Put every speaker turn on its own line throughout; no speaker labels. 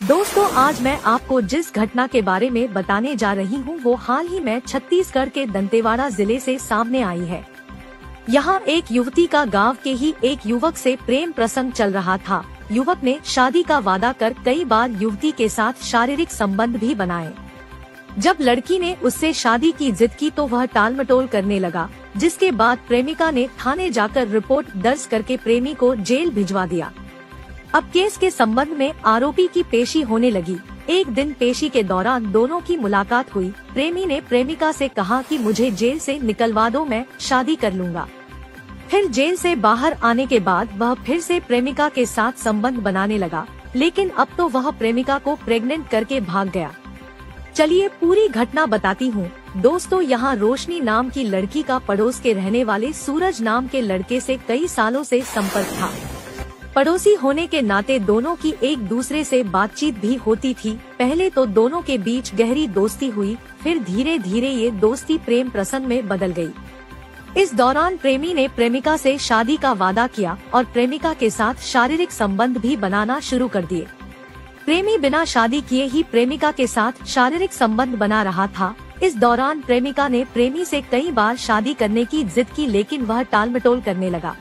दोस्तों, आज मैं आपको जिस घटना के बारे में बताने जा रही हूँ वो हाल ही में छत्तीसगढ़ के दंतेवाड़ा जिले से सामने आई है। यहाँ एक युवती का गांव के ही एक युवक से प्रेम प्रसंग चल रहा था। युवक ने शादी का वादा कर कई बार युवती के साथ शारीरिक संबंध भी बनाए। जब लड़की ने उससे शादी की जिद की तो वह टालमटोल करने लगा, जिसके बाद प्रेमिका ने थाने जाकर रिपोर्ट दर्ज करके प्रेमी को जेल भिजवा दिया। अब केस के संबंध में आरोपी की पेशी होने लगी। एक दिन पेशी के दौरान दोनों की मुलाकात हुई। प्रेमी ने प्रेमिका से कहा कि मुझे जेल से निकलवा दो, मैं शादी कर लूंगा। फिर जेल से बाहर आने के बाद वह फिर से प्रेमिका के साथ संबंध बनाने लगा, लेकिन अब तो वह प्रेमिका को प्रेग्नेंट करके भाग गया। चलिए पूरी घटना बताती हूँ। दोस्तों, यहाँ रोशनी नाम की लड़की का पड़ोस के रहने वाले सूरज नाम के लड़के से कई सालों से संपर्क था। पड़ोसी होने के नाते दोनों की एक दूसरे से बातचीत भी होती थी। पहले तो दोनों के बीच गहरी दोस्ती हुई, फिर धीरे धीरे ये दोस्ती प्रेम प्रसंग में बदल गई। इस दौरान प्रेमी ने प्रेमिका से शादी का वादा किया और प्रेमिका के साथ शारीरिक संबंध भी बनाना शुरू कर दिए। प्रेमी बिना शादी किए ही प्रेमिका के साथ शारीरिक संबंध बना रहा था। इस दौरान प्रेमिका ने प्रेमी से कई बार शादी करने की जिद की, लेकिन वह टालमटोल करने लगा,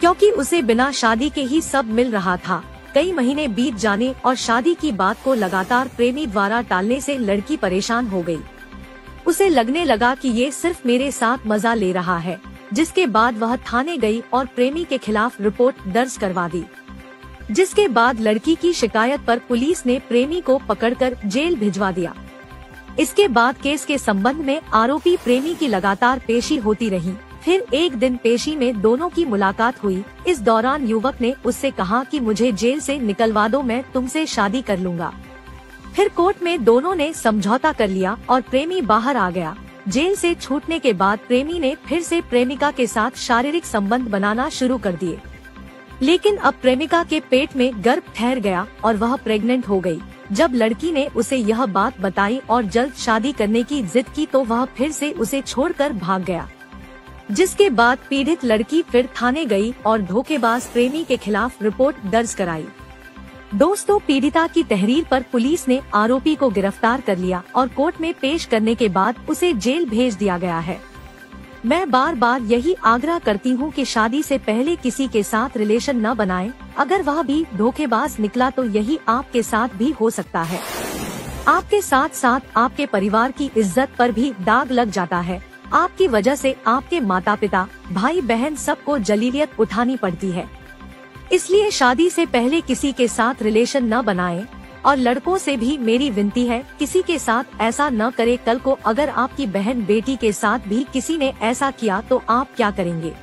क्योंकि उसे बिना शादी के ही सब मिल रहा था। कई महीने बीत जाने और शादी की बात को लगातार प्रेमी द्वारा टालने से लड़की परेशान हो गई। उसे लगने लगा कि ये सिर्फ मेरे साथ मजा ले रहा है, जिसके बाद वह थाने गई और प्रेमी के खिलाफ रिपोर्ट दर्ज करवा दी। जिसके बाद लड़की की शिकायत पर पुलिस ने प्रेमी को पकड़कर जेल भिजवा दिया। इसके बाद केस के संबंध में आरोपी प्रेमी की लगातार पेशी होती रही। फिर एक दिन पेशी में दोनों की मुलाकात हुई। इस दौरान युवक ने उससे कहा कि मुझे जेल से निकलवा दो, मैं तुमसे शादी कर लूंगा। फिर कोर्ट में दोनों ने समझौता कर लिया और प्रेमी बाहर आ गया। जेल से छूटने के बाद प्रेमी ने फिर से प्रेमिका के साथ शारीरिक संबंध बनाना शुरू कर दिए, लेकिन अब प्रेमिका के पेट में गर्भ ठहर गया और वह प्रेग्नेंट हो गई। जब लड़की ने उसे यह बात बताई और जल्द शादी करने की जिद की तो वह फिर से उसे छोड़कर भाग गया। जिसके बाद पीड़ित लड़की फिर थाने गई और धोखेबाज प्रेमी के खिलाफ रिपोर्ट दर्ज कराई। दोस्तों, पीड़िता की तहरीर पर पुलिस ने आरोपी को गिरफ्तार कर लिया और कोर्ट में पेश करने के बाद उसे जेल भेज दिया गया है। मैं बार बार यही आग्रह करती हूँ कि शादी से पहले किसी के साथ रिलेशन न बनाएं। अगर वह भी धोखेबाज निकला तो यही आपके साथ भी हो सकता है। आपके साथ साथ आपके परिवार की इज्जत पर भी दाग लग जाता है। आपकी वजह से आपके माता पिता, भाई बहन सबको जलीलियत उठानी पड़ती है। इसलिए शादी से पहले किसी के साथ रिलेशन न बनाएं। और लड़कों से भी मेरी विनती है, किसी के साथ ऐसा न करे। कल को अगर आपकी बहन बेटी के साथ भी किसी ने ऐसा किया तो आप क्या करेंगे?